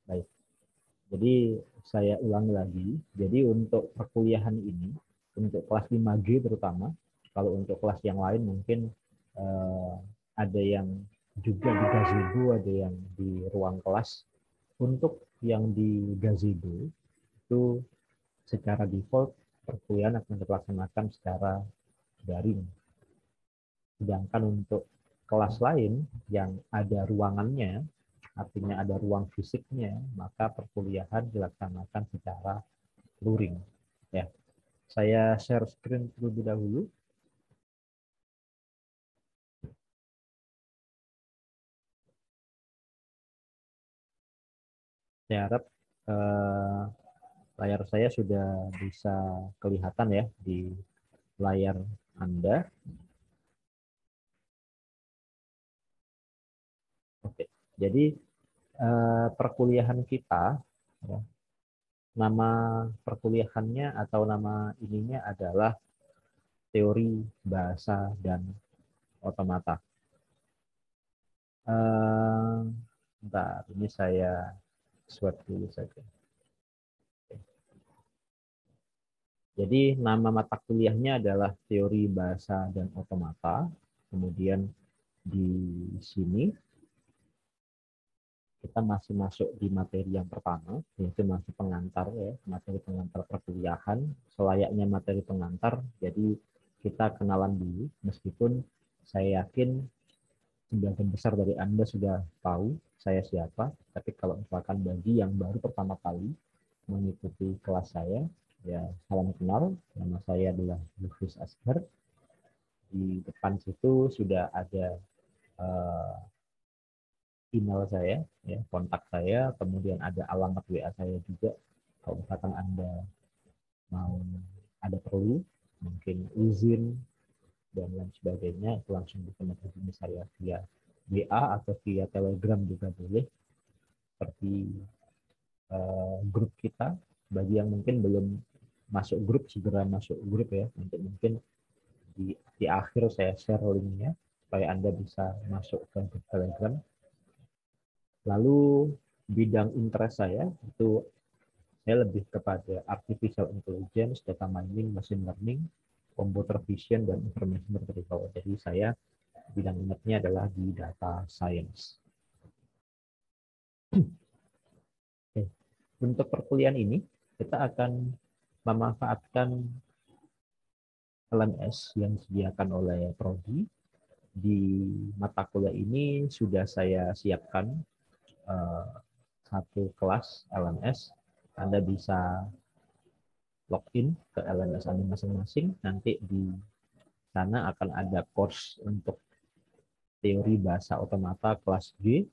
Baik. Jadi saya ulangi lagi. Jadi untuk perkuliahan ini, untuk kelas 5G terutama, kalau untuk kelas yang lain mungkin eh, ada yang juga di gazebo, ada yang di ruang kelas. Untuk yang di gazebo itu secara default perkuliahan akan dilaksanakan secara daring. Sedangkan untuk kelas lain yang ada ruangannya, artinya ada ruang fisiknya, maka perkuliahan dilaksanakan secara luring. Ya, saya share screen terlebih dahulu. Saya harap eh, layar saya sudah bisa kelihatan ya di layar Anda. Oke, jadi perkuliahan kita, ya, nama perkuliahannya atau nama ininya adalah teori bahasa dan otomata. Bentar, ini saya swap dulu saja. Jadi nama mata kuliahnya adalah teori bahasa dan otomata. Kemudian di sini kita masih masuk di materi yang pertama, yaitu masih pengantar ya, materi pengantar perkuliahan, selayaknya materi pengantar. Jadi kita kenalan dulu, meskipun saya yakin sebagian besar dari Anda sudah tahu saya siapa, tapi kalau misalkan bagi yang baru pertama kali mengikuti kelas saya, ya salam kenal, nama saya adalah Lufis Asgar. Di depan situ sudah ada uh, email saya, ya, kontak saya, kemudian ada alamat WA saya juga. Kalau misalkan Anda mau ada perlu, mungkin izin dan lain sebagainya, itu langsung bisa menghubungi saya via WA atau via Telegram juga boleh. Seperti grup kita, bagi yang mungkin belum masuk grup, segera masuk grup ya. Nanti mungkin di akhir saya share linknya supaya Anda bisa masuk ke grup Telegram. Lalu bidang interest saya itu saya lebih kepada artificial intelligence, data mining, machine learning, computer vision, dan information retrieval. Jadi saya bidang minatnya adalah di data science. Oke. Untuk perkuliahan ini, kita akan memanfaatkan LMS yang disediakan oleh Prodi. Di mata kuliah ini sudah saya siapkan satu kelas LMS. Anda bisa login ke LMS Anda masing-masing. Nanti di sana akan ada course untuk teori bahasa otomata kelas G.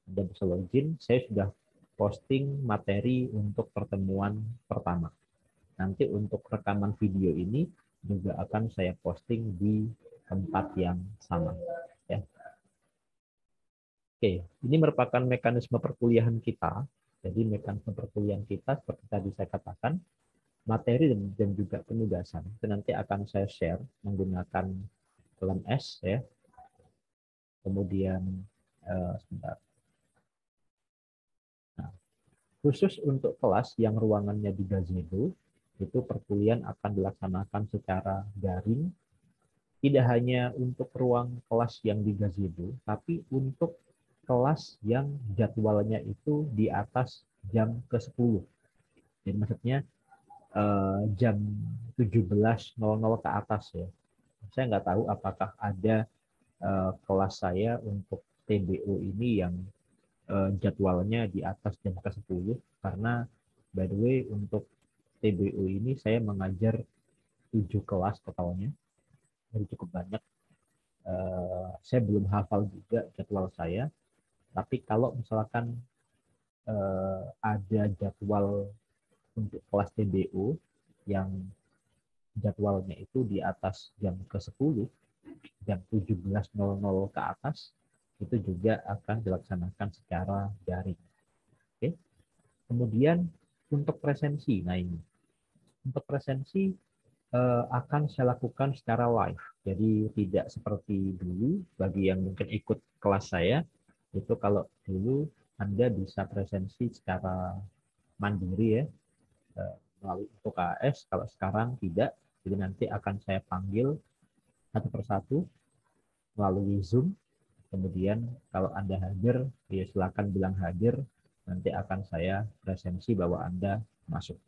Anda bisa login. Saya sudah posting materi untuk pertemuan pertama. Nanti untuk rekaman video ini juga akan saya posting di tempat yang sama. Ya. Oke, ini merupakan mekanisme perkuliahan kita. Jadi mekanisme perkuliahan kita seperti tadi saya katakan, materi dan juga penugasan itu nanti akan saya share menggunakan LMS ya. Kemudian sebentar. Nah, khusus untuk kelas yang ruangannya di gazebo, itu perkuliahan akan dilaksanakan secara daring, tidak hanya untuk ruang kelas yang di gazebo, tapi untuk kelas yang jadwalnya itu di atas jam ke-10. Jadi maksudnya jam 17.00 ke atas ya. Saya nggak tahu apakah ada kelas saya untuk TBO ini yang jadwalnya di atas jam ke-10, karena by the way untuk TBO ini saya mengajar 7 kelas totalnya, jadi cukup banyak. Saya belum hafal juga jadwal saya, tapi kalau misalkan ada jadwal untuk kelas TBO yang jadwalnya itu di atas jam ke-10, jam 17.00 ke atas, itu juga akan dilaksanakan secara daring. Oke. Kemudian untuk presensi, nah ini untuk presensi akan saya lakukan secara live. Jadi tidak seperti dulu, bagi yang mungkin ikut kelas saya, itu kalau dulu Anda bisa presensi secara mandiri ya, melalui info KAS. Kalau sekarang tidak, jadi nanti akan saya panggil satu persatu melalui Zoom. Kemudian kalau Anda hadir, ya silakan bilang hadir, nanti akan saya presensi bahwa Anda masuk.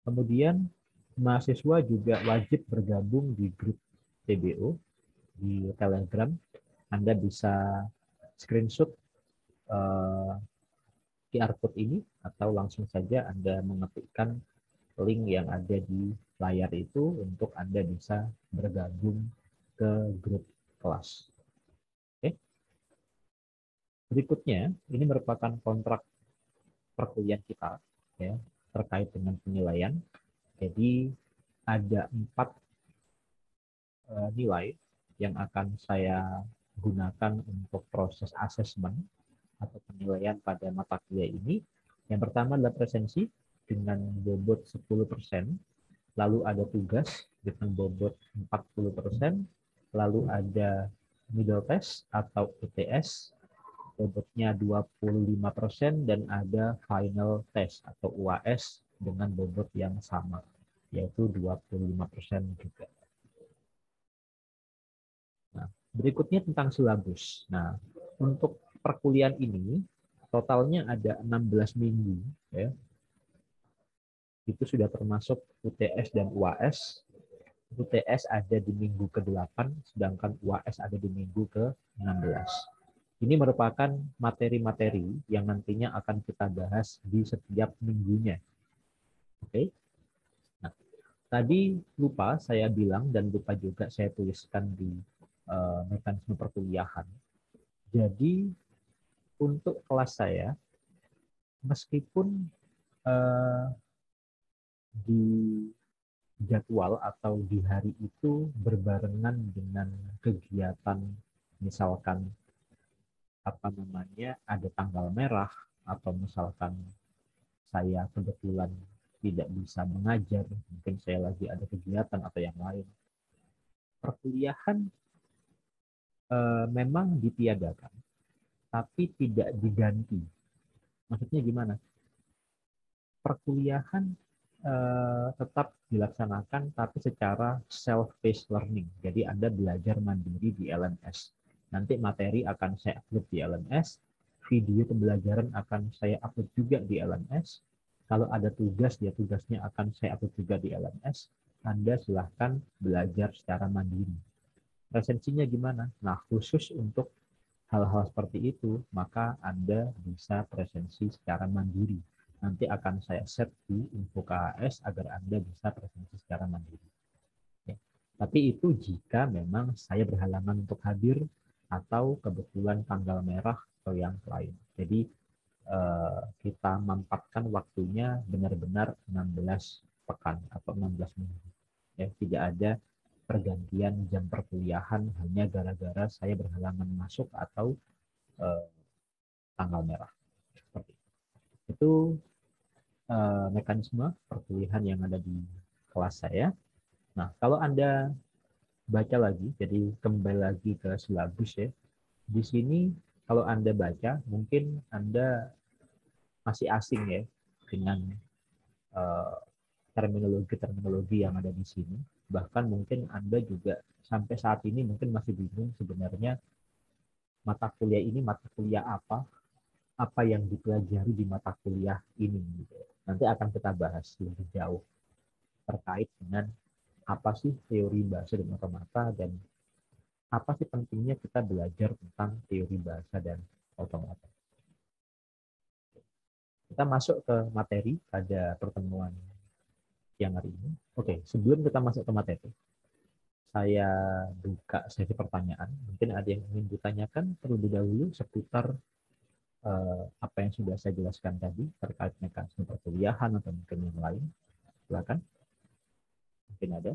Kemudian mahasiswa juga wajib bergabung di grup TBO di Telegram. Anda bisa screenshot QR code ini atau langsung saja Anda mengetikkan link yang ada di layar itu untuk Anda bisa bergabung ke grup kelas. Oke. Berikutnya, ini merupakan kontrak perkuliahan kita ya, terkait dengan penilaian. Jadi ada 4 nilai yang akan saya gunakan untuk proses asesmen atau penilaian pada mata kuliah ini. Yang pertama adalah presensi dengan bobot 10%, lalu ada tugas dengan bobot 40%, lalu ada middle test atau UTS bobotnya 25%, dan ada final test atau UAS dengan bobot yang sama, yaitu 25% juga. Nah, berikutnya tentang silabus. Nah, untuk perkuliahan ini totalnya ada 16 minggu ya. Itu sudah termasuk UTS dan UAS. UTS ada di minggu ke-8, sedangkan UAS ada di minggu ke-16. Ini merupakan materi-materi yang nantinya akan kita bahas di setiap minggunya. Oke. Nah, tadi lupa saya bilang dan lupa juga saya tuliskan di mekanisme perkuliahan. Jadi untuk kelas saya, meskipun di jadwal atau di hari itu berbarengan dengan kegiatan, misalkan ada tanggal merah, atau misalkan saya kebetulan tidak bisa mengajar, mungkin saya lagi ada kegiatan atau yang lain, perkuliahan memang ditiadakan tapi tidak diganti. Maksudnya gimana? Perkuliahan tetap dilaksanakan tapi secara self-paced learning. Jadi Anda belajar mandiri di LMS. Nanti materi akan saya upload di LMS, video pembelajaran akan saya upload juga di LMS. Kalau ada tugas, ya tugasnya akan saya upload juga di LMS. Anda silahkan belajar secara mandiri. Presensinya gimana? Nah, khusus untuk hal-hal seperti itu, maka Anda bisa presensi secara mandiri. Nanti akan saya set di info KAS agar Anda bisa presensi secara mandiri. Ya. Tapi itu jika memang saya berhalangan untuk hadir atau kebetulan tanggal merah atau yang lain. Jadi kita mampatkan waktunya benar-benar 16 pekan atau 16 minggu. Ya, tidak ada pergantian jam perkuliahan hanya gara-gara saya berhalangan masuk atau tanggal merah. Seperti itu mekanisme perkuliahan yang ada di kelas saya. Nah, kalau Anda baca lagi, jadi kembali lagi ke silabus ya. Di sini kalau Anda baca, mungkin Anda masih asing ya dengan terminologi-terminologi yang ada di sini. Bahkan mungkin Anda juga sampai saat ini mungkin masih bingung sebenarnya mata kuliah ini mata kuliah apa yang dipelajari di mata kuliah ini. Gitu. Nanti akan kita bahas lebih jauh terkait dengan apa sih teori bahasa dan otomata, dan apa sih pentingnya kita belajar tentang teori bahasa dan otomata. Kita masuk ke materi pada pertemuan yang hari ini. Oke, sebelum kita masuk ke materi, saya buka sesi pertanyaan. Mungkin ada yang ingin ditanyakan terlebih dahulu seputar apa yang sudah saya jelaskan tadi terkait mekanisme perkuliahan atau mungkin yang lain. Silakan. Mungkin ada.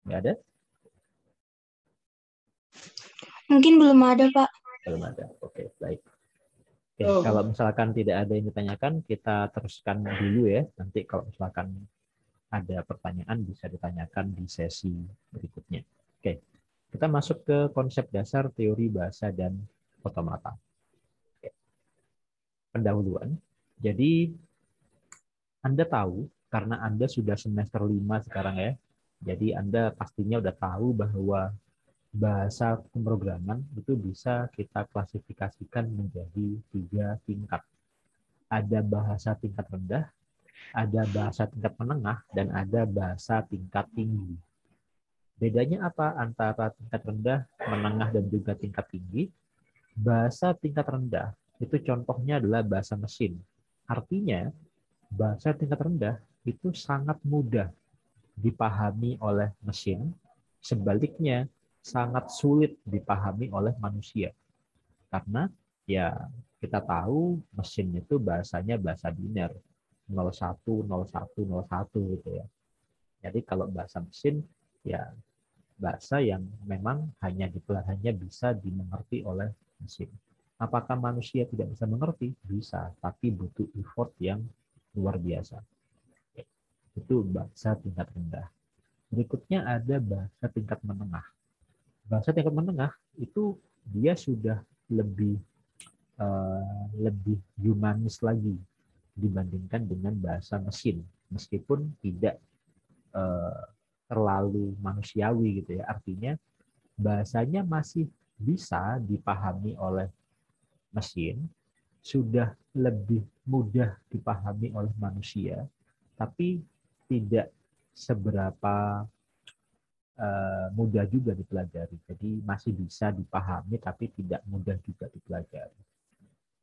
Nggak ada? Mungkin belum ada, Pak. Belum ada. Oke, baik. Oke, kalau misalkan tidak ada yang ditanyakan, kita teruskan dulu ya. Nanti kalau misalkan ada pertanyaan bisa ditanyakan di sesi berikutnya. Oke. Kita masuk ke konsep dasar teori bahasa dan otomata. Pendahuluan. Jadi Anda tahu, karena Anda sudah semester 5 sekarang ya, jadi Anda pastinya udah tahu bahwa bahasa pemrograman itu bisa kita klasifikasikan menjadi 3 tingkat. Ada bahasa tingkat rendah, ada bahasa tingkat menengah, dan ada bahasa tingkat tinggi. Bedanya apa antara tingkat rendah, menengah, dan juga tingkat tinggi? Bahasa tingkat rendah itu contohnya adalah bahasa mesin. Artinya, bahasa tingkat rendah itu sangat mudah dipahami oleh mesin, sebaliknya sangat sulit dipahami oleh manusia. Karena ya kita tahu mesin itu bahasanya bahasa biner, 01, 01, 01 gitu ya. Jadi kalau bahasa mesin ya bahasa yang memang hanya bisa dimengerti oleh mesin. Apakah manusia tidak bisa mengerti? Bisa, tapi butuh effort yang luar biasa. Itu bahasa tingkat rendah. Berikutnya ada bahasa tingkat menengah. Bahasa tingkat menengah itu dia sudah lebih humanis lagi dibandingkan dengan bahasa mesin, meskipun tidak eh, terlalu manusiawi gitu ya. Artinya bahasanya masih bisa dipahami oleh mesin, sudah lebih mudah dipahami oleh manusia, tapi tidak seberapa mudah juga dipelajari. Jadi masih bisa dipahami tapi tidak mudah juga dipelajari.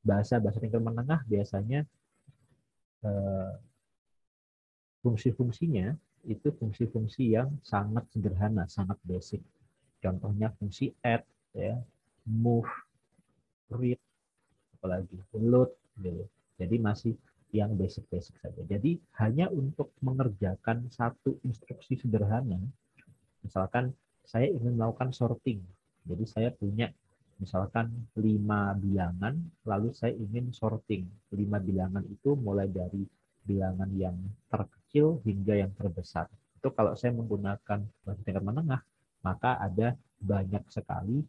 Bahasa-bahasa tingkat menengah biasanya eh, fungsi-fungsinya itu fungsi-fungsi yang sangat sederhana, sangat basic. Contohnya fungsi add, ya, move, read, apalagi load, gitu. Jadi masih yang basic-basic saja. Jadi hanya untuk mengerjakan satu instruksi sederhana, misalkan saya ingin melakukan sorting. Jadi saya punya misalkan 5 bilangan, lalu saya ingin sorting. 5 bilangan itu mulai dari bilangan yang terkecil hingga yang terbesar. Itu kalau saya menggunakan bahasa tingkat menengah, maka ada banyak sekali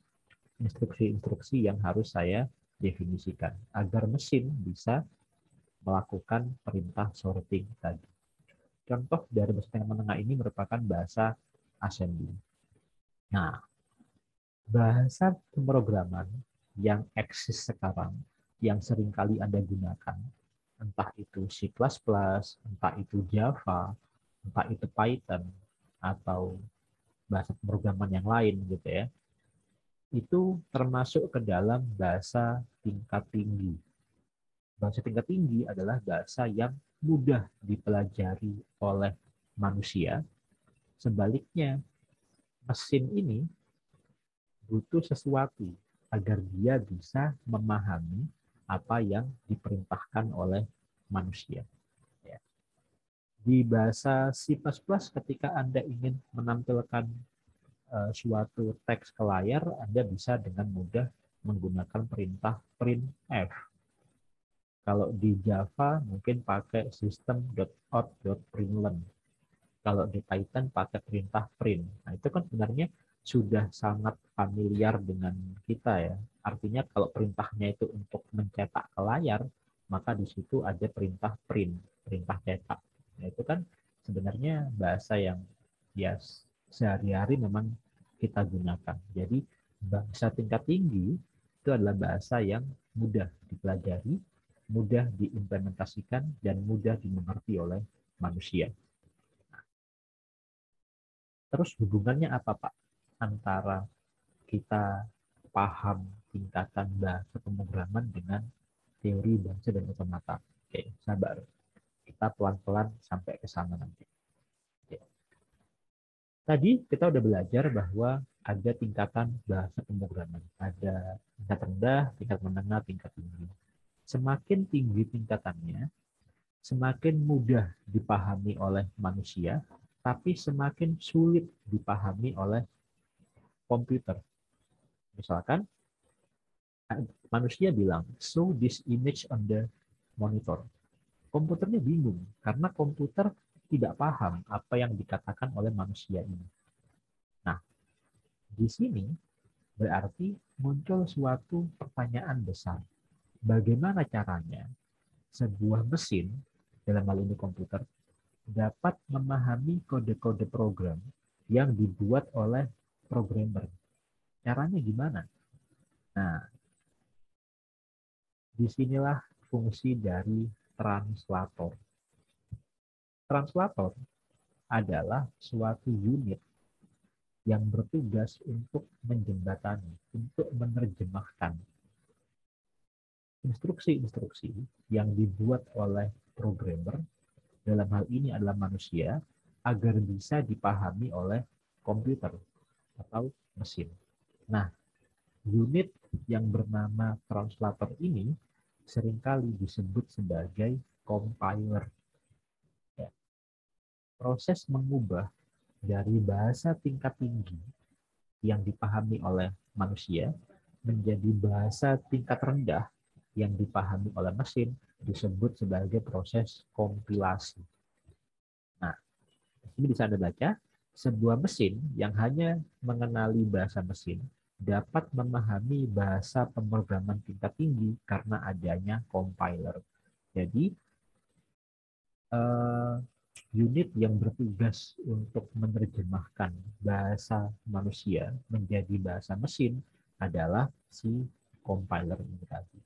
instruksi-instruksi yang harus saya definisikan agar mesin bisa melakukan perintah sorting tadi. Contoh dari bahasa tingkat menengah ini merupakan bahasa assembly. Nah, bahasa pemrograman yang eksis sekarang, yang seringkali Anda gunakan, entah itu C++, entah itu Java, entah itu Python, atau bahasa pemrograman yang lain gitu ya, itu termasuk ke dalam bahasa tingkat tinggi. Bahasa tingkat tinggi adalah bahasa yang mudah dipelajari oleh manusia. Sebaliknya, mesin ini butuh sesuatu agar dia bisa memahami apa yang diperintahkan oleh manusia. Ya. Di bahasa C++, ketika Anda ingin menampilkan suatu teks ke layar, Anda bisa dengan mudah menggunakan perintah printf. Kalau di Java mungkin pakai system.out.println. Kalau di Python pakai perintah print. Nah, itu kan sebenarnya sudah sangat familiar dengan kita ya. Artinya kalau perintahnya itu untuk mencetak ke layar, maka di situ ada perintah print, perintah cetak. Nah, itu kan sebenarnya bahasa yang ya sehari-hari memang kita gunakan. Jadi bahasa tingkat tinggi itu adalah bahasa yang mudah dipelajari, mudah diimplementasikan, dan mudah dimengerti oleh manusia. Terus hubungannya apa, Pak? Antara kita paham tingkatan bahasa pemrograman dengan teori bahasa dan otomata. Oke, sabar. Kita pelan-pelan sampai ke sana nanti. Oke. Tadi kita udah belajar bahwa ada tingkatan bahasa pemrograman. Ada tingkat rendah, tingkat menengah, tingkat tinggi. Semakin tinggi tingkatannya, semakin mudah dipahami oleh manusia, tapi semakin sulit dipahami oleh komputer. Misalkan manusia bilang, show this image on the monitor. Komputernya bingung, karena komputer tidak paham apa yang dikatakan oleh manusia ini. Nah, Di sini berarti muncul suatu pertanyaan besar. Bagaimana caranya sebuah mesin, dalam hal ini komputer, dapat memahami kode-kode program yang dibuat oleh programmer? Caranya gimana? Nah, disinilah fungsi dari translator. Translator adalah suatu unit yang bertugas untuk menjembatani, untuk menerjemahkan instruksi-instruksi yang dibuat oleh programmer, dalam hal ini adalah manusia, agar bisa dipahami oleh komputer atau mesin. Nah, unit yang bernama translator ini seringkali disebut sebagai compiler. Ya. Proses mengubah dari bahasa tingkat tinggi yang dipahami oleh manusia menjadi bahasa tingkat rendah yang dipahami oleh mesin disebut sebagai proses kompilasi. Nah, ini bisa Anda baca, sebuah mesin yang hanya mengenali bahasa mesin dapat memahami bahasa pemrograman tingkat tinggi karena adanya compiler. Jadi, unit yang bertugas untuk menerjemahkan bahasa manusia menjadi bahasa mesin adalah si compiler ini tadi.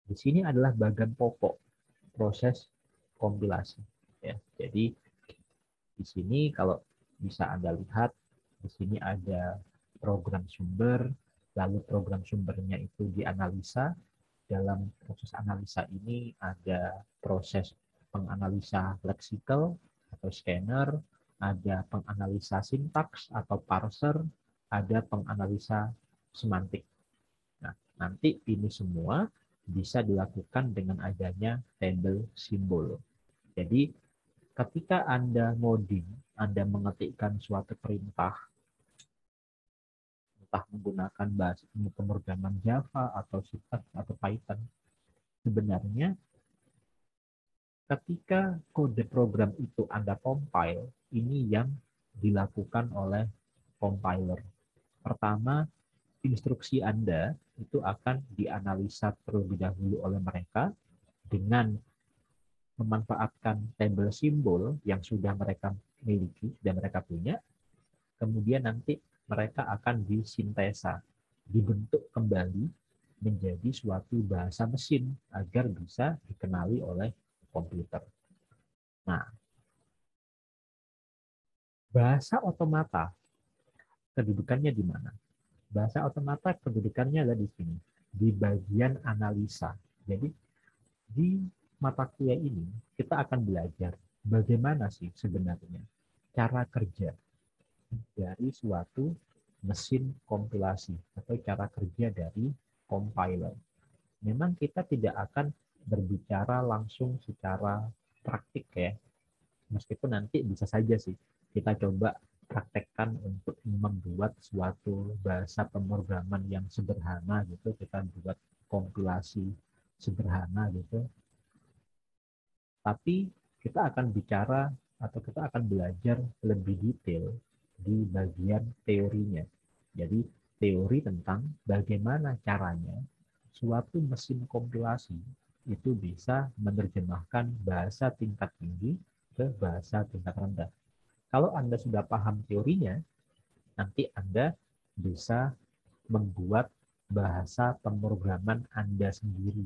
Di sini adalah bagian pokok proses kompilasi. Ya, jadi di sini kalau bisa Anda lihat, di sini ada program sumber, lalu program sumbernya itu dianalisa. Dalam proses analisa ini ada proses penganalisa leksikal atau scanner, ada penganalisa sintaks atau parser, ada penganalisa semantik. Nah, nanti ini semua bisa dilakukan dengan adanya tabel simbol. Jadi, ketika Anda ngoding, Anda mengetikkan suatu perintah, entah menggunakan bahasa pemrograman Java atau C# atau Python, sebenarnya ketika kode program itu Anda compile, ini yang dilakukan oleh compiler. Pertama, instruksi Anda itu akan dianalisa terlebih dahulu oleh mereka dengan memanfaatkan tabel simbol yang sudah mereka miliki dan mereka punya. Kemudian nanti mereka akan disintesa, dibentuk kembali menjadi suatu bahasa mesin agar bisa dikenali oleh komputer. Nah, bahasa otomata kedudukannya di mana? Bahasa otomata kedudukannya ada di sini, di bagian analisa. Jadi di mata kuliah ini kita akan belajar bagaimana sih sebenarnya cara kerja dari suatu mesin kompilasi atau cara kerja dari compiler. Memang kita tidak akan berbicara langsung secara praktik ya, meskipun nanti bisa saja sih kita coba praktekkan untuk membuat suatu bahasa pemrograman yang sederhana gitu, kita buat kompilasi sederhana gitu. Tapi kita akan bicara atau kita akan belajar lebih detail di bagian teorinya. Jadi teori tentang bagaimana caranya suatu mesin kompilasi itu bisa menerjemahkan bahasa tingkat tinggi ke bahasa tingkat rendah. Kalau Anda sudah paham teorinya, nanti Anda bisa membuat bahasa pemrograman Anda sendiri.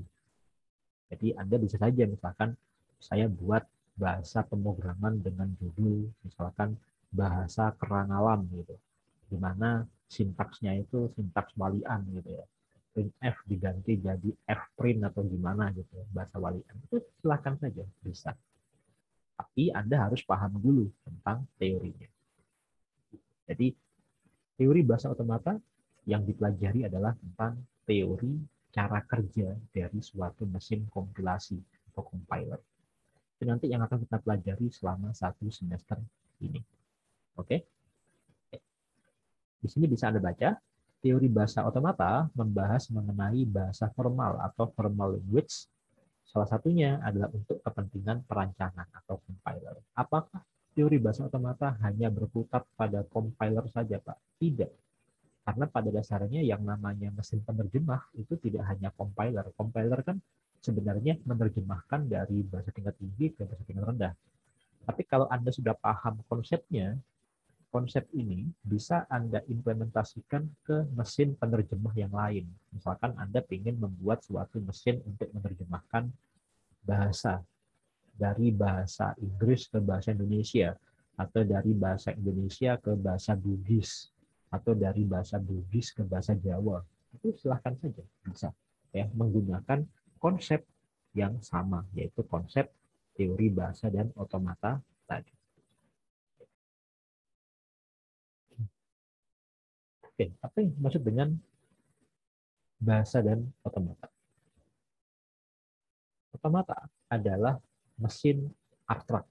Jadi Anda bisa saja misalkan saya buat bahasa pemrograman dengan judul misalkan bahasa kerang alam gitu, di mana sintaksnya itu sintaks walian gitu ya. Print F diganti jadi F print atau gimana gitu, bahasa walian itu silakan saja bisa. Tapi Anda harus paham dulu tentang teorinya. Jadi teori bahasa otomata yang dipelajari adalah tentang teori cara kerja dari suatu mesin kompilasi atau compiler. Itu nanti yang akan kita pelajari selama 1 semester ini. Oke? Di sini bisa Anda baca, teori bahasa otomata membahas mengenai bahasa formal atau formal language. Salah satunya adalah untuk kepentingan perancangan atau compiler. Apakah teori bahasa otomata hanya berkutat pada compiler saja, Pak. Tidak. Karena pada dasarnya yang namanya mesin penerjemah itu tidak hanya compiler. Compiler kan sebenarnya menerjemahkan dari bahasa tingkat tinggi ke bahasa tingkat rendah. Tapi kalau Anda sudah paham konsepnya, konsep ini bisa Anda implementasikan ke mesin penerjemah yang lain. Misalkan Anda ingin membuat suatu mesin untuk menerjemahkan bahasa dari bahasa Inggris ke bahasa Indonesia, atau dari bahasa Indonesia ke bahasa Bugis, atau dari bahasa Bugis ke bahasa Jawa. Itu silahkan saja bisa ya, menggunakan konsep yang sama, yaitu konsep teori bahasa dan otomata tadi. Oke, apa yang dimaksud dengan bahasa dan otomata? Otomata adalah mesin abstrak.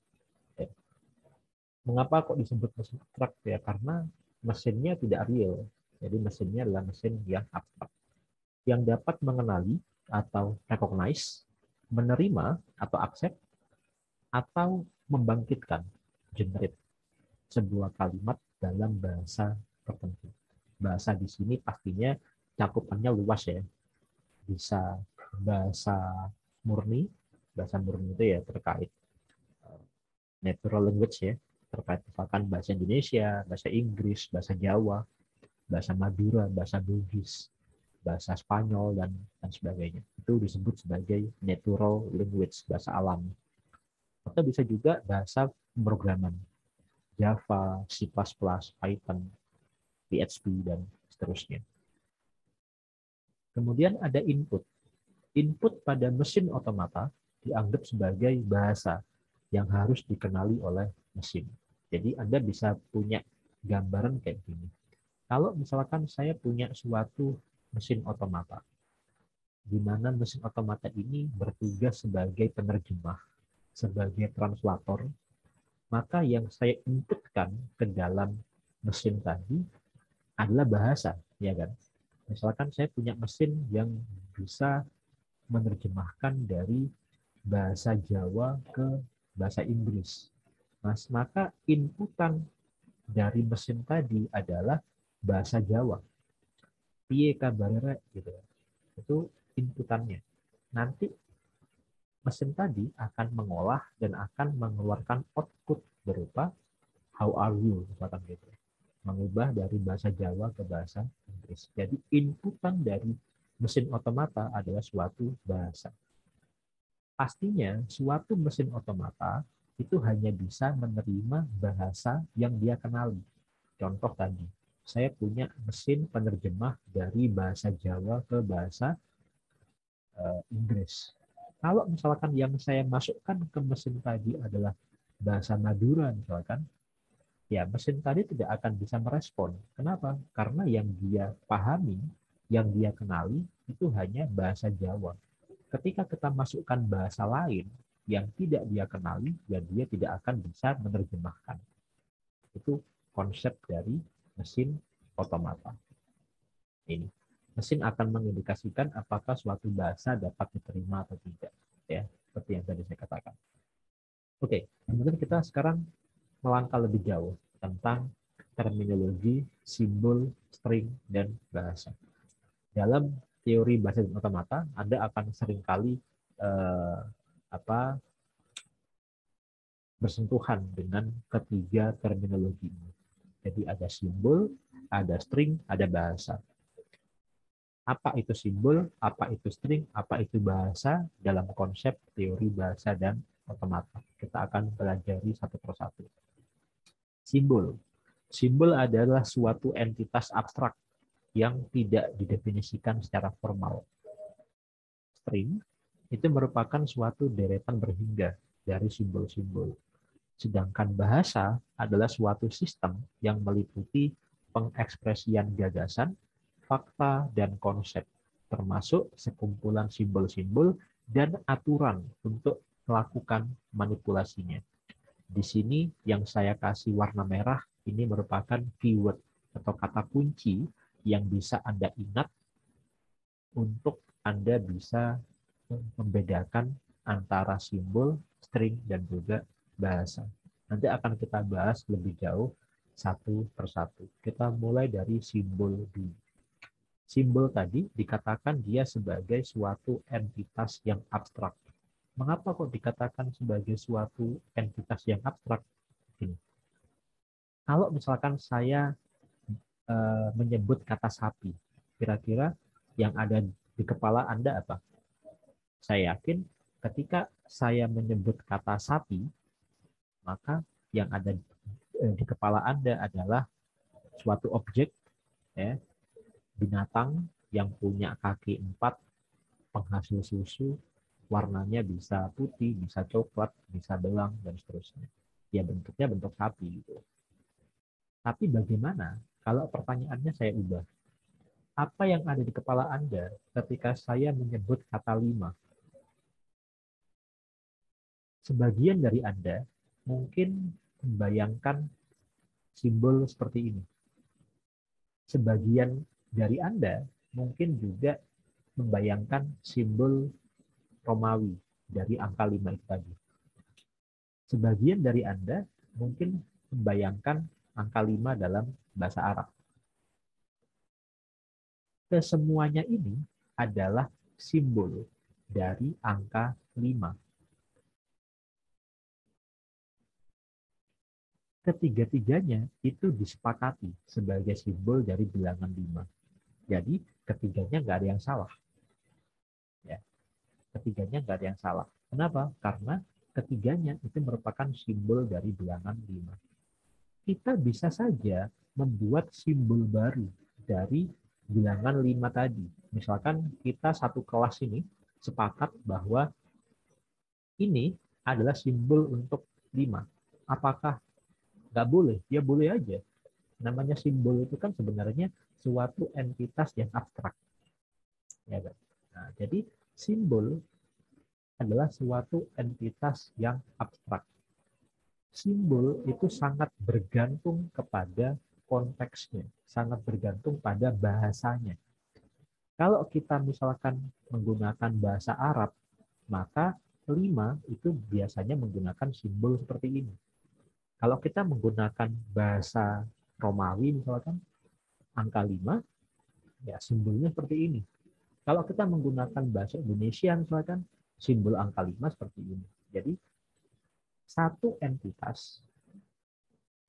Mengapa kok disebut mesin abstrak? Ya, karena mesinnya tidak real. Jadi mesinnya adalah mesin yang abstrak, yang dapat mengenali atau recognize, menerima atau accept, atau membangkitkan, generate sebuah kalimat dalam bahasa tertentu. Bahasa di sini pastinya cakupannya luas ya. Bisa bahasa murni. Bahasa murni itu ya terkait natural language ya, terkait misalkan bahasa Indonesia, bahasa Inggris, bahasa Jawa, bahasa Madura, bahasa Bugis, bahasa Spanyol, dan sebagainya. Itu disebut sebagai natural language, bahasa alam. Atau bisa juga bahasa pemrograman, Java, C++, Python, PHP, dan seterusnya. Kemudian ada input. Input pada mesin otomata dianggap sebagai bahasa yang harus dikenali oleh mesin. Jadi Anda bisa punya gambaran kayak gini. Kalau misalkan saya punya suatu mesin otomata, di mana mesin otomata ini bertugas sebagai penerjemah, sebagai translator, maka yang saya inputkan ke dalam mesin tadi adalah bahasa, ya kan? Misalkan saya punya mesin yang bisa menerjemahkan dari bahasa Jawa ke bahasa Inggris. Mas, maka inputan dari mesin tadi adalah bahasa Jawa. Piye kabarnya gitu. Itu inputannya. Nanti mesin tadi akan mengolah dan akan mengeluarkan output berupa how are you, misalkan gitu. Mengubah dari bahasa Jawa ke bahasa Inggris. Jadi inputan dari mesin otomata adalah suatu bahasa. Pastinya suatu mesin otomata itu hanya bisa menerima bahasa yang dia kenali. Contoh tadi, saya punya mesin penerjemah dari bahasa Jawa ke bahasa Inggris. Kalau misalkan yang saya masukkan ke mesin tadi adalah bahasa Madura misalkan, ya mesin tadi tidak akan bisa merespon. Kenapa? Karena yang dia pahami, yang dia kenali itu hanya bahasa Jawa. Ketika kita masukkan bahasa lain yang tidak dia kenali, ya dia tidak akan bisa menerjemahkan. Itu konsep dari mesin otomata. Ini mesin akan mengindikasikan apakah suatu bahasa dapat diterima atau tidak, ya seperti yang tadi saya katakan. Oke, kemudian kita sekarang melangkah lebih jauh tentang terminologi, simbol, string, dan bahasa. Dalam teori bahasa dan otomata, Anda akan seringkali bersentuhan dengan ketiga terminologi ini. Jadi ada simbol, ada string, ada bahasa. Apa itu simbol, apa itu string, apa itu bahasa dalam konsep teori bahasa dan otomata. Kita akan pelajari satu persatu. Simbol. Simbol adalah suatu entitas abstrak yang tidak didefinisikan secara formal. String itu merupakan suatu deretan berhingga dari simbol-simbol. Sedangkan bahasa adalah suatu sistem yang meliputi pengekspresian gagasan, fakta, dan konsep, termasuk sekumpulan simbol-simbol dan aturan untuk melakukan manipulasinya. Di sini yang saya kasih warna merah ini merupakan keyword atau kata kunci yang bisa Anda ingat untuk Anda bisa membedakan antara simbol, string, dan juga bahasa. Nanti akan kita bahas lebih jauh satu persatu. Kita mulai dari simbol dulu. Simbol tadi dikatakan dia sebagai suatu entitas yang abstrak. Mengapa kok dikatakan sebagai suatu entitas yang abstrak? Ini. Kalau misalkan saya menyebut kata sapi, kira-kira yang ada di kepala Anda apa? Saya yakin ketika saya menyebut kata sapi, maka yang ada di kepala Anda adalah suatu objek, ya, binatang yang punya kaki 4, penghasil susu, warnanya bisa putih, bisa coklat, bisa belang, dan seterusnya. Ya bentuknya bentuk sapi. Gitu. Tapi bagaimana kalau pertanyaannya saya ubah? Apa yang ada di kepala Anda ketika saya menyebut kata 5? Sebagian dari Anda mungkin membayangkan simbol seperti ini. Sebagian dari Anda mungkin juga membayangkan simbol Romawi dari angka 5 itu tadi. Sebagian dari Anda mungkin membayangkan angka 5 dalam bahasa Arab. Kesemuanya ini adalah simbol dari angka 5. Ketiga-tiganya itu disepakati sebagai simbol dari bilangan 5. Jadi ketiganya nggak ada yang salah. Ya, ketiganya nggak ada yang salah. Kenapa? Karena ketiganya itu merupakan simbol dari bilangan 5. Kita bisa saja membuat simbol baru dari bilangan 5 tadi. Misalkan kita satu kelas ini sepakat bahwa ini adalah simbol untuk 5. Apakah nggak boleh? Ya boleh aja. Namanya simbol itu kan sebenarnya suatu entitas yang abstrak. Ya kan? Nah, jadi simbol adalah suatu entitas yang abstrak. Simbol itu sangat bergantung kepada konteksnya, sangat bergantung pada bahasanya. Kalau kita misalkan menggunakan bahasa Arab, maka 5 itu biasanya menggunakan simbol seperti ini. Kalau kita menggunakan bahasa Romawi misalkan, angka 5, ya simbolnya seperti ini. Kalau kita menggunakan bahasa Indonesia misalkan, simbol angka 5 seperti ini. Jadi, satu entitas,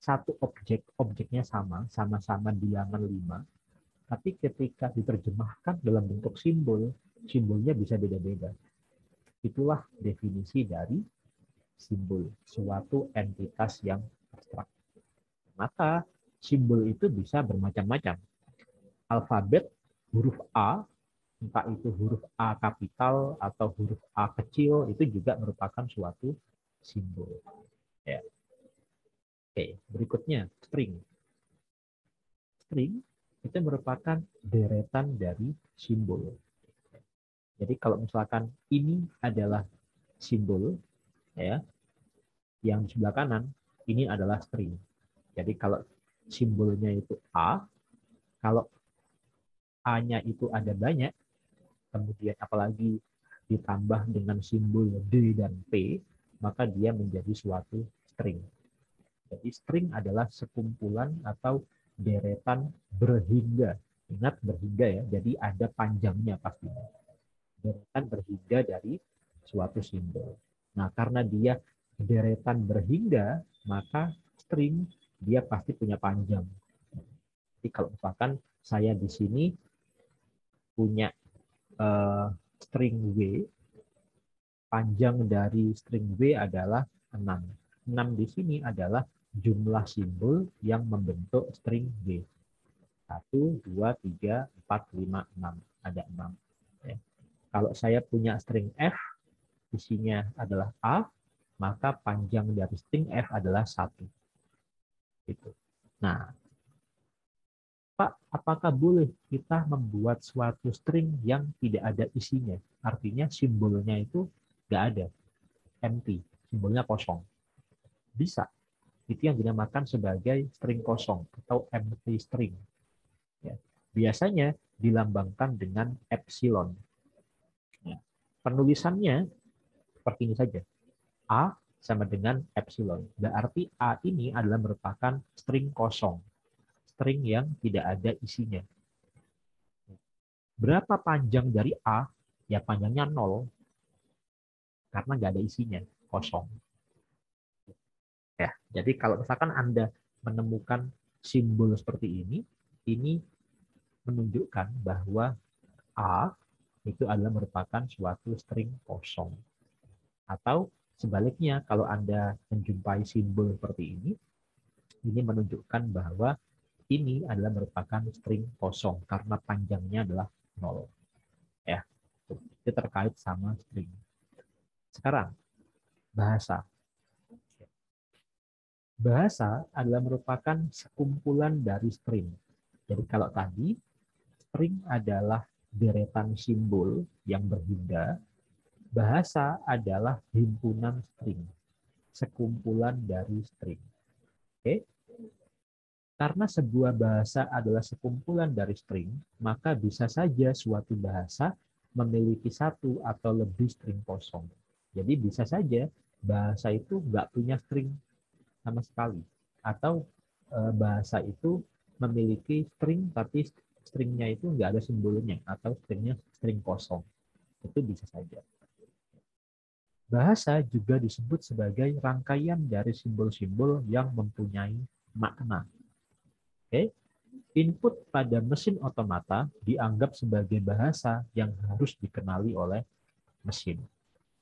satu objeknya sama-sama bilangan 5, tapi ketika diterjemahkan dalam bentuk simbol, simbolnya bisa beda-beda. Itulah definisi dari simbol, suatu entitas yang abstrak. Maka simbol itu bisa bermacam-macam. Alfabet huruf A, entah itu huruf A kapital atau huruf A kecil, itu juga merupakan suatu simbol. Ya. Oke, berikutnya string. String itu merupakan deretan dari simbol. Jadi kalau misalkan ini adalah simbol, ya, yang di sebelah kanan ini adalah string. Jadi kalau simbolnya itu A, kalau A-nya itu ada banyak, kemudian apalagi ditambah dengan simbol D dan P, maka dia menjadi suatu string. Jadi string adalah sekumpulan atau deretan berhingga. Ingat berhingga ya, jadi ada panjangnya pastinya. Deretan berhingga dari suatu simbol. Nah, karena dia deretan berhingga, maka string dia pasti punya panjang. Jadi kalau misalkan saya di sini punya string W, panjang dari string W adalah 6. 6 di sini adalah jumlah simbol yang membentuk string W. 1, 2, 3, 4, 5, 6. Ada 6. Ya. Kalau saya punya string F, isinya adalah A, maka panjang dari string F adalah 1. Gitu. Nah, Pak, apakah boleh kita membuat suatu string yang tidak ada isinya? Artinya simbolnya itu nggak ada, empty, simbolnya kosong. Bisa. Itu yang dinamakan sebagai string kosong atau empty string. Ya. Biasanya dilambangkan dengan epsilon. Ya. Penulisannya seperti ini saja. A sama dengan epsilon. Berarti A ini adalah merupakan string kosong, string yang tidak ada isinya. Berapa panjang dari A? Ya panjangnya 0, karena nggak ada isinya, kosong. Ya, jadi kalau misalkan Anda menemukan simbol seperti ini menunjukkan bahwa A itu adalah merupakan suatu string kosong. Atau sebaliknya, kalau Anda menjumpai simbol seperti ini menunjukkan bahwa ini adalah merupakan string kosong karena panjangnya adalah 0. Ya, itu terkait sama string. Sekarang, bahasa. Bahasa adalah merupakan sekumpulan dari string. Jadi kalau tadi, string adalah deretan simbol yang berbeda, bahasa adalah himpunan string, sekumpulan dari string. Oke? Karena sebuah bahasa adalah sekumpulan dari string, maka bisa saja suatu bahasa memiliki satu atau lebih string kosong. Jadi bisa saja bahasa itu nggak punya string sama sekali. Atau bahasa itu memiliki string, tapi stringnya itu nggak ada simbolnya, atau stringnya string kosong. Itu bisa saja. Bahasa juga disebut sebagai rangkaian dari simbol-simbol yang mempunyai makna. Oke, input pada mesin otomata dianggap sebagai bahasa yang harus dikenali oleh mesin.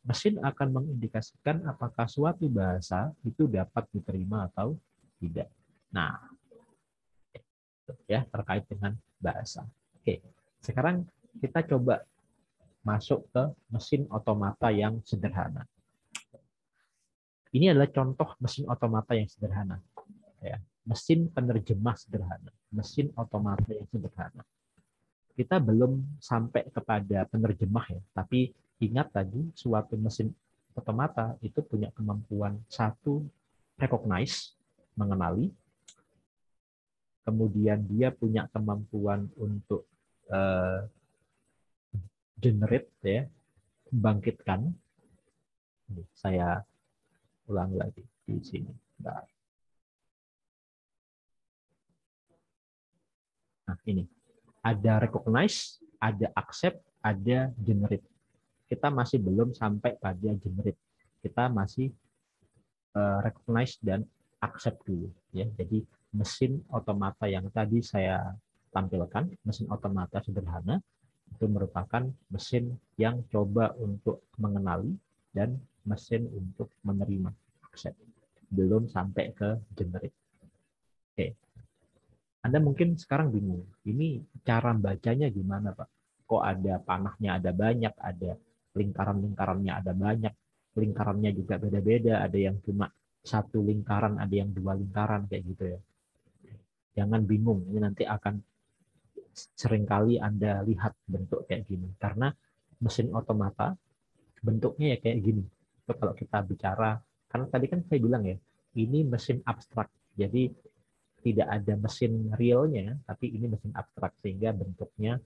Mesin akan mengindikasikan apakah suatu bahasa itu dapat diterima atau tidak. Nah, ya terkait dengan bahasa. Oke, sekarang kita coba masuk ke mesin otomata yang sederhana. Ini adalah contoh mesin otomata yang sederhana. Ya, mesin penerjemah sederhana, mesin otomata yang sederhana. Kita belum sampai kepada penerjemah ya, tapi ingat tadi suatu mesin otomata itu punya kemampuan satu, recognize, mengenali, kemudian dia punya kemampuan untuk generate, ya, membangkitkan. Saya ulang lagi di sini. Nah, ini. Ada recognize, ada accept, ada generate. Kita masih belum sampai pada generate. Kita masih recognize dan accept dulu. Ya. Jadi mesin otomata yang tadi saya tampilkan, mesin otomata sederhana, itu merupakan mesin yang coba untuk mengenali dan mesin untuk menerima, accept. Belum sampai ke generate. Oke. Anda mungkin sekarang bingung, ini cara bacanya gimana, Pak? Kok ada panahnya ada banyak, ada lingkaran-lingkarannya ada banyak, lingkarannya juga beda-beda, ada yang cuma satu lingkaran, ada yang dua lingkaran, kayak gitu ya. Jangan bingung, ini nanti akan seringkali Anda lihat bentuk kayak gini. Karena mesin otomata bentuknya ya kayak gini. So, kalau kita bicara, karena tadi kan saya bilang ya, ini mesin abstrak. Jadi tidak ada mesin realnya, tapi ini mesin abstrak, sehingga bentuknya,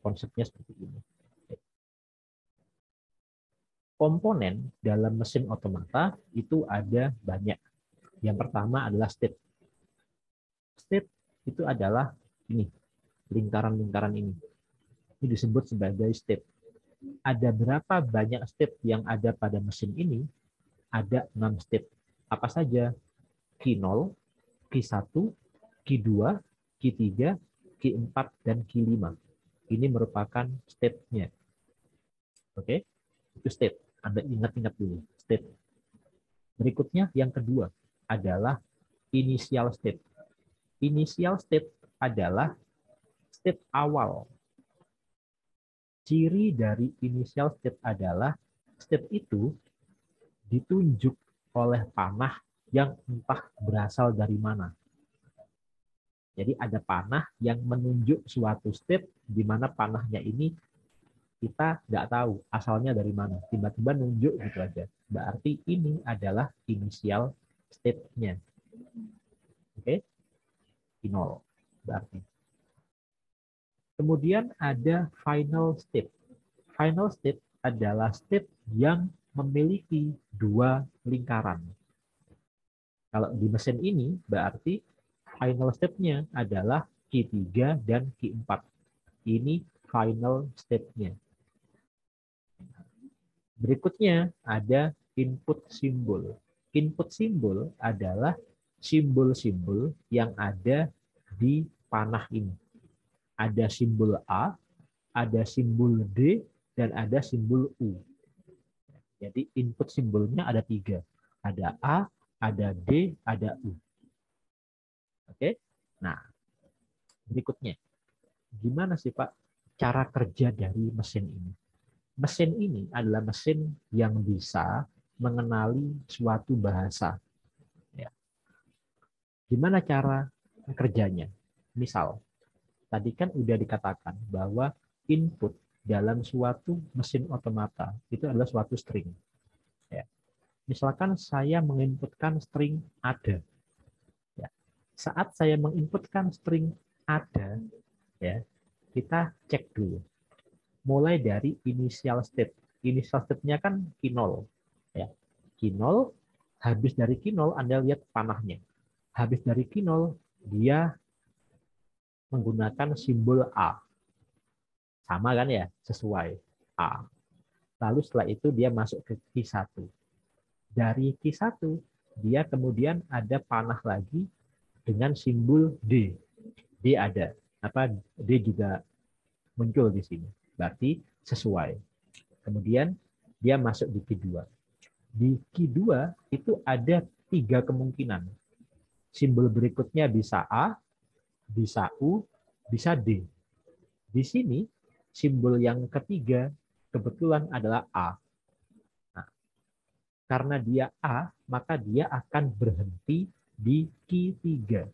konsepnya seperti ini. Komponen dalam mesin otomata itu ada banyak. Yang pertama adalah state. State itu adalah ini, lingkaran-lingkaran ini. Ini disebut sebagai state. Ada berapa banyak state yang ada pada mesin ini? Ada 6 state. Apa saja? Q0, Q1, Q2, Q3, Q4, dan Q5. Ini merupakan state-nya. Oke? Itu state. Anda ingat-ingat dulu. State. Berikutnya, yang kedua adalah initial state. Initial state adalah state awal. Ciri dari initial state adalah state itu ditunjuk oleh panah yang entah berasal dari mana. Jadi ada panah yang menunjuk suatu state di mana panahnya ini kita nggak tahu asalnya dari mana. Tiba-tiba nunjuk gitu aja. Berarti ini adalah initial state-nya. Oke? Nol. Berarti. Kemudian ada final state. Final state adalah state yang memiliki dua lingkaran. Kalau di mesin ini berarti final step-nya adalah Q3 dan Q4. Ini final step-nya. Berikutnya ada input simbol. Input simbol adalah simbol-simbol yang ada di panah ini. Ada simbol A, ada simbol D, dan ada simbol U. Jadi input simbolnya ada 3. Ada A, ada D, ada U. Oke. Nah, berikutnya. Gimana sih Pak cara kerja dari mesin ini? Mesin ini adalah mesin yang bisa mengenali suatu bahasa. Ya. Gimana cara kerjanya? Misal, tadi kan udah dikatakan bahwa input dalam suatu mesin otomata itu adalah suatu string. Ya. Misalkan saya menginputkan string ada. Ya. Saat saya menginputkan string ada, ya, kita cek dulu. Mulai dari initial state. Initial state-nya kan Q0. Ya. Q0, habis dari Q0 Anda lihat panahnya. Habis dari Q0, dia menggunakan simbol A. Sama kan ya? Sesuai. A. Lalu setelah itu dia masuk ke Q1. Dari Q1, dia kemudian ada panah lagi dengan simbol D. D ada. Apa D juga muncul di sini. Berarti sesuai. Kemudian dia masuk di Q2. Di Q2 itu ada 3 kemungkinan. Simbol berikutnya bisa A, bisa U, bisa D. Di sini simbol yang ketiga kebetulan adalah A. Nah, karena dia A, maka dia akan berhenti di Q3.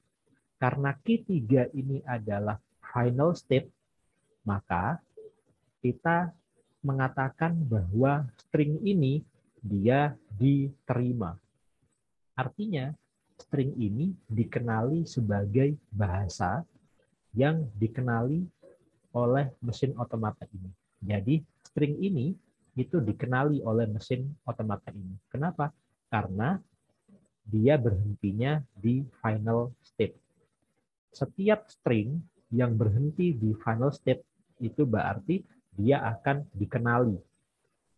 Karena Q3 ini adalah final state, maka kita mengatakan bahwa string ini dia diterima. Artinya, string ini dikenali sebagai bahasa yang dikenali oleh mesin otomata ini. Jadi, string ini itu dikenali oleh mesin otomata ini. Kenapa? Karena dia berhentinya di final state. Setiap string yang berhenti di final state itu berarti dia akan dikenali,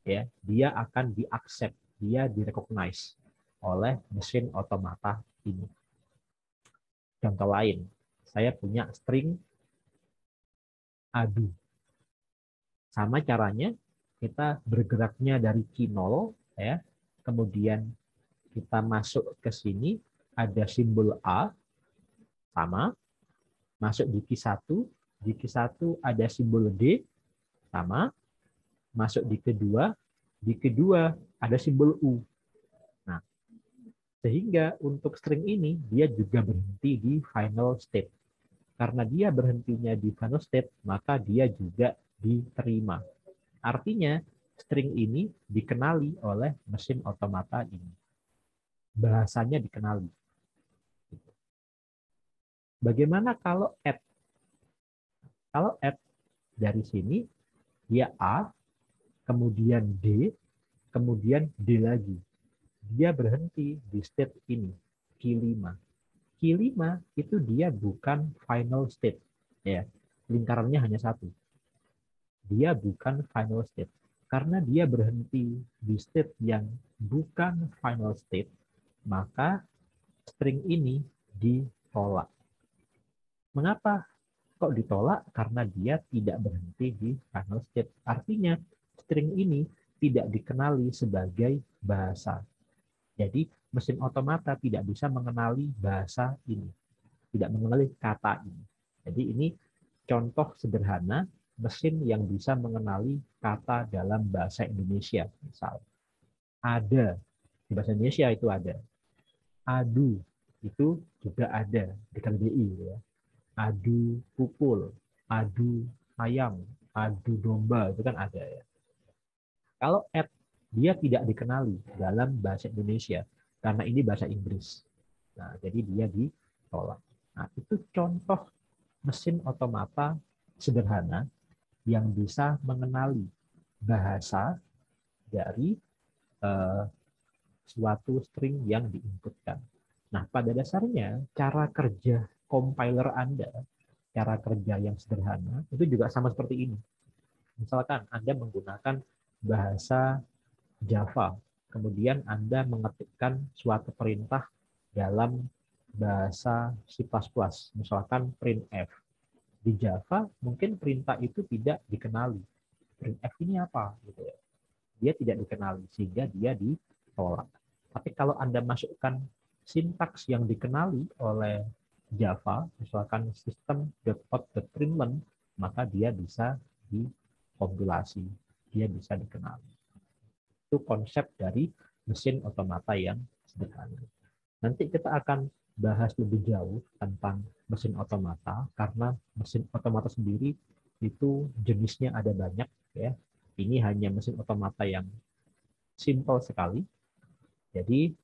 ya, dia akan diaccept, dia direcognize oleh mesin otomata ini. Contoh lain, saya punya string adu. Sama caranya, kita bergeraknya dari Q0, ya, kemudian kita masuk ke sini, ada simbol A, sama, masuk di Q1, di Q1 ada simbol D, sama, masuk di kedua ada simbol U. Nah, sehingga untuk string ini dia juga berhenti di final state. Karena dia berhentinya di final state, maka dia juga diterima. Artinya string ini dikenali oleh mesin otomata ini. Bahasanya dikenali. Bagaimana kalau add? Kalau add dari sini dia A, kemudian D, kemudian D lagi. Dia berhenti di state ini, Q5. Q5 itu dia bukan final state. Ya, lingkarannya hanya satu. Dia bukan final state. Karena dia berhenti di state yang bukan final state, maka string ini ditolak. Mengapa kok ditolak? Karena dia tidak berhenti di final state. Artinya string ini tidak dikenali sebagai bahasa. Jadi mesin otomata tidak bisa mengenali bahasa ini, tidak mengenali kata ini. Jadi ini contoh sederhana mesin yang bisa mengenali kata dalam bahasa Indonesia. Misal, ada, di bahasa Indonesia itu ada. Adu, itu juga ada di KBBI. Ya. Adu pukul, adu ayam, adu domba, itu kan ada. Ya. Kalau add, dia tidak dikenali dalam bahasa Indonesia, karena ini bahasa Inggris. Nah, jadi dia ditolak. Nah, itu contoh mesin otomata sederhana yang bisa mengenali bahasa dari suatu string yang diinputkan. Nah, pada dasarnya cara kerja compiler Anda, cara kerja yang sederhana, itu juga sama seperti ini. Misalkan Anda menggunakan bahasa Java, kemudian Anda mengetikkan suatu perintah dalam bahasa C++, misalkan printf. Di Java, mungkin perintah itu tidak dikenali. Printf ini apa? Gitu ya. Dia tidak dikenali, sehingga dia ditolak. Tapi kalau Anda masukkan sintaks yang dikenali oleh Java, misalkan system.out.println, maka dia bisa dikompilasi, dia bisa dikenali. Itu konsep dari mesin otomata yang sederhana. Nanti kita akan bahas lebih jauh tentang mesin otomata, karena mesin otomata sendiri itu jenisnya ada banyak, ya. Ini hanya mesin otomata yang simple sekali. Jadi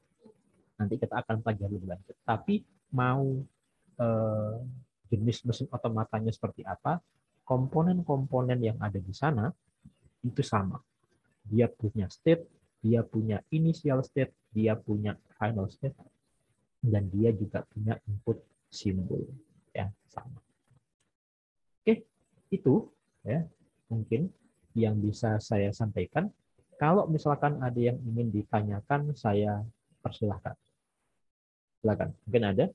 nanti kita akan pelajari lebih lanjut. Tapi mau jenis mesin otomatanya seperti apa, komponen-komponen yang ada di sana itu sama. Dia punya state, dia punya initial state, dia punya final state, dan dia juga punya input simbol yang sama. Oke, itu ya mungkin yang bisa saya sampaikan. Kalau misalkan ada yang ingin ditanyakan, saya persilahkan. Silakan. Mungkin ada?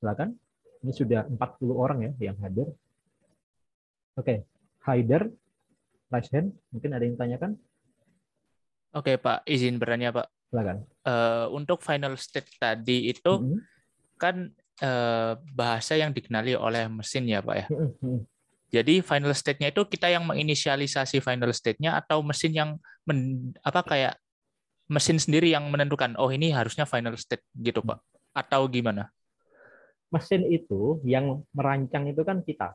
Silakan. Ini sudah 40 orang ya yang hadir. Oke, Haider, raise hand. Mungkin ada yang tanyakan? Oke, Pak, izin bertanya, Pak. Silakan. Untuk final state tadi itu kan bahasa yang dikenali oleh mesin ya, Pak ya. Jadi final state-nya itu kita yang menginisialisasi final state-nya atau mesin yang kayak mesin sendiri yang menentukan, oh ini harusnya final state gitu, Pak. Atau gimana? Mesin itu yang merancang itu kan kita.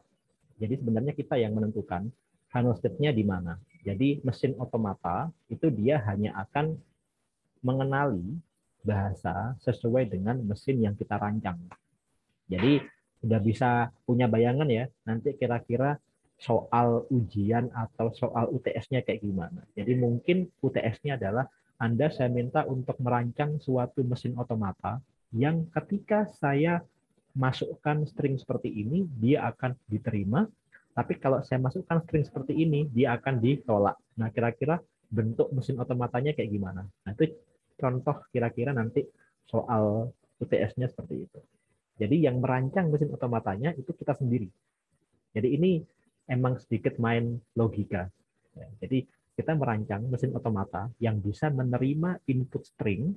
Jadi sebenarnya kita yang menentukan final state-nya di mana. Jadi mesin otomata itu dia hanya akan mengenali bahasa sesuai dengan mesin yang kita rancang. Jadi udah bisa punya bayangan ya, nanti kira-kira soal ujian atau soal UTS-nya kayak gimana. Jadi mungkin UTS-nya adalah saya minta untuk merancang suatu mesin otomata yang ketika saya masukkan string seperti ini, dia akan diterima. Tapi kalau saya masukkan string seperti ini, dia akan ditolak. Nah, kira-kira bentuk mesin otomatanya kayak gimana? Nah, itu contoh kira-kira nanti soal UTS-nya seperti itu. Jadi yang merancang mesin otomatanya itu kita sendiri. Jadi ini emang sedikit main logika. Jadi kita merancang mesin otomata yang bisa menerima input string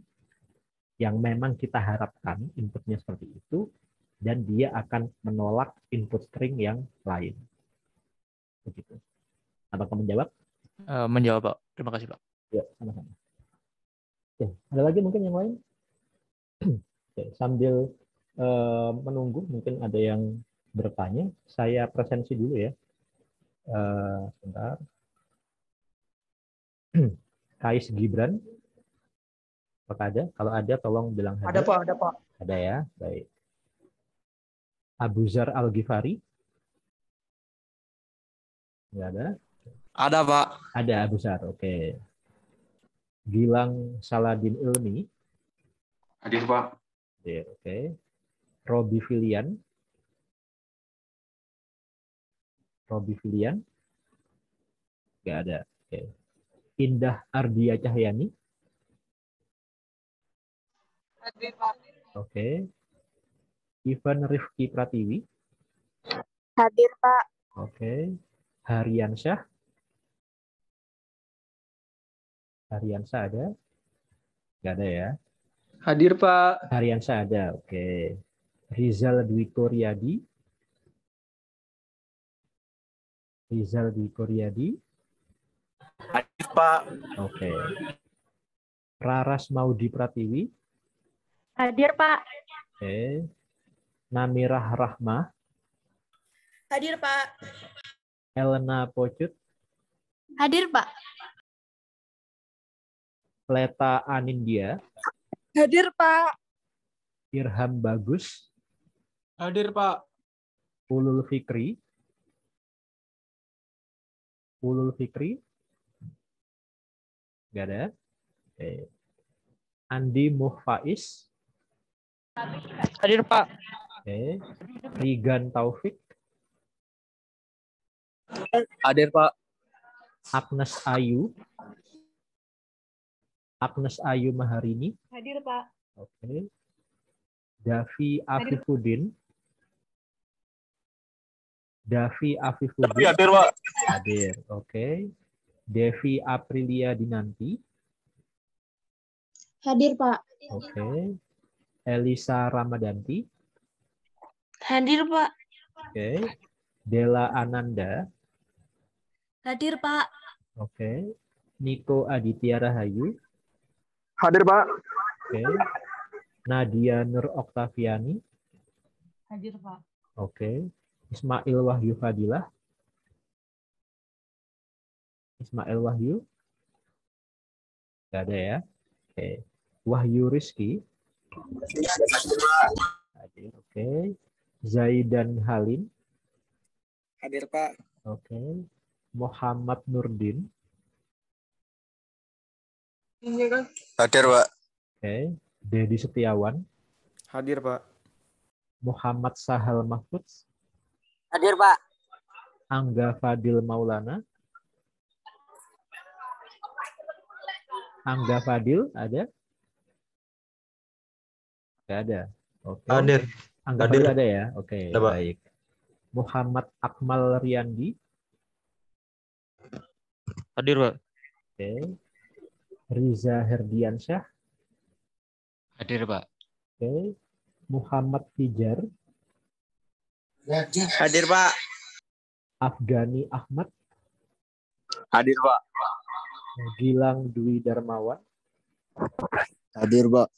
yang memang kita harapkan inputnya seperti itu, dan dia akan menolak input string yang lain. Begitu. Apakah menjawab? Menjawab, Pak. Terima kasih, Pak. Ya, sama-sama. Oke, ada lagi mungkin yang lain? Oke, sambil menunggu, mungkin ada yang bertanya. Saya presensi dulu ya. Sebentar. Kais Gibran, apakah ada? Kalau ada, tolong bilang ada. Ada Pak, ada Pak. Ada ya, baik. Abuzar Al-Ghifari? Nggak ada? Ada, Pak. Ada Abuzar, oke. Gilang Saladin Ilmi? Hadir, Pak. Oke. Robi Filian? Robi Filian? Nggak ada, oke. Indah Ardia Cahyani? Hadir Pak. Oke. Ivan Rifki Pratiwi? Hadir, Pak. Oke. Hariansyah? Hariansyah ada? Nggak ada ya. Hadir Pak. Hariansyah ada, oke. Rizal Dwi Koryadi? Rizal Dwi Koryadi? Hadir, Pak. Oke. Raras Maudi Pratiwi? Hadir, Pak. Oke. Namirah Rahmah? Hadir, Pak. Elena Pocut? Hadir, Pak. Leta Anindya? Hadir, Pak. Irham Bagus. Hadir, Pak. Ulul Fikri. Ulul Fikri. Nggak ada. Oke. Andi Muhfaiz. Hadir, Pak. Oke. Rigan Taufik. Hadir, Pak. Agnes Ayu. Agnes Ayu Maharini. Hadir, Pak. Oke. Davi Afifuddin. Davi Afifuddin. Hadir, Pak. Hadir. Oke. Devi Aprilia Dinanti. Hadir, Pak. Oke. Elisa Ramadanti. Hadir, Pak. Oke. Dela Ananda. Hadir, Pak. Oke. Niko Aditya Rahayu. Hadir, Pak. Oke. Nadia Nur Oktaviani. Hadir, Pak. Oke. Ismail Wahyu Fadilah. Ismail Wahyu. Nggak ada ya. Oke. Wahyu Rizky. Hadir. Oke. Zaidan Halim. Hadir, Pak. Oke. Muhammad Nurdin. Hadir, Pak. Oke. Dedi Setiawan. Hadir, Pak. Muhammad Sahal Mahfud. Hadir, Pak. Angga Fadil Maulana. Angga Fadil ada? Nggak ada. Oke. Hadir. Angga Hadir. Fadil ada ya? Oke, Ada, Pak. baik. Muhammad Akmal Riyandi. Hadir, Pak. Oke. Riza Herdiansyah. Hadir, Pak. Oke. Muhammad Fijar. Hadir, Pak. Afgani Ahmad. Hadir, Pak. Gilang Dwi Darmawan. Hadir, Pak.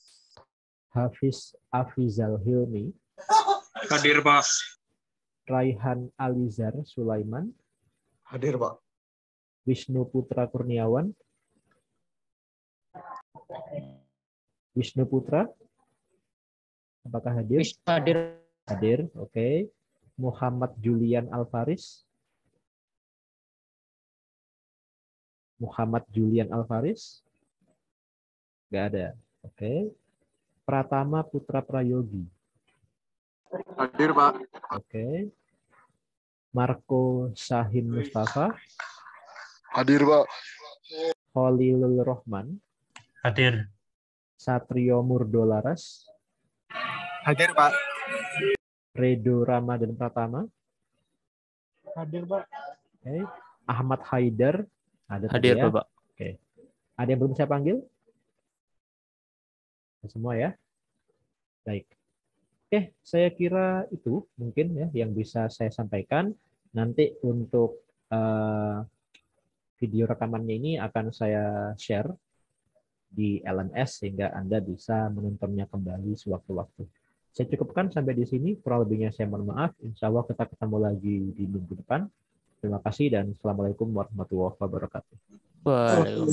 Hafiz Afizal Hilmi. Hadir, Pak. Raihan Alizar Sulaiman. Hadir, Pak. Wisnu Putra Kurniawan. Wisnu Putra. Apakah hadir? Hadir. Hadir, oke. Muhammad Julian Alfaris. Muhammad Julian Alfaris. Nggak ada. Oke. Pratama Putra Prayogi. Hadir, Pak. Oke. Marco Sahin Mustafa. Hadir, Pak. Khalilul Rohman. Hadir. Satrio Murdolaras. Hadir, Pak. Redo Ramadan Pratama. Hadir, Pak. Oke. Ahmad Haidar. Ada tadi Hadir, ya? Bapak. Oke. Ada yang belum saya panggil? Semua ya? Baik. Oke, saya kira itu mungkin ya yang bisa saya sampaikan. Nanti untuk video rekamannya ini akan saya share di LMS sehingga Anda bisa menontonnya kembali sewaktu-waktu. Saya cukupkan sampai di sini. Kurang lebihnya saya mohon maaf. Insya Allah kita ketemu lagi di minggu depan. Terima kasih dan Assalamualaikum warahmatullahi wabarakatuh. Waalaikumsalam.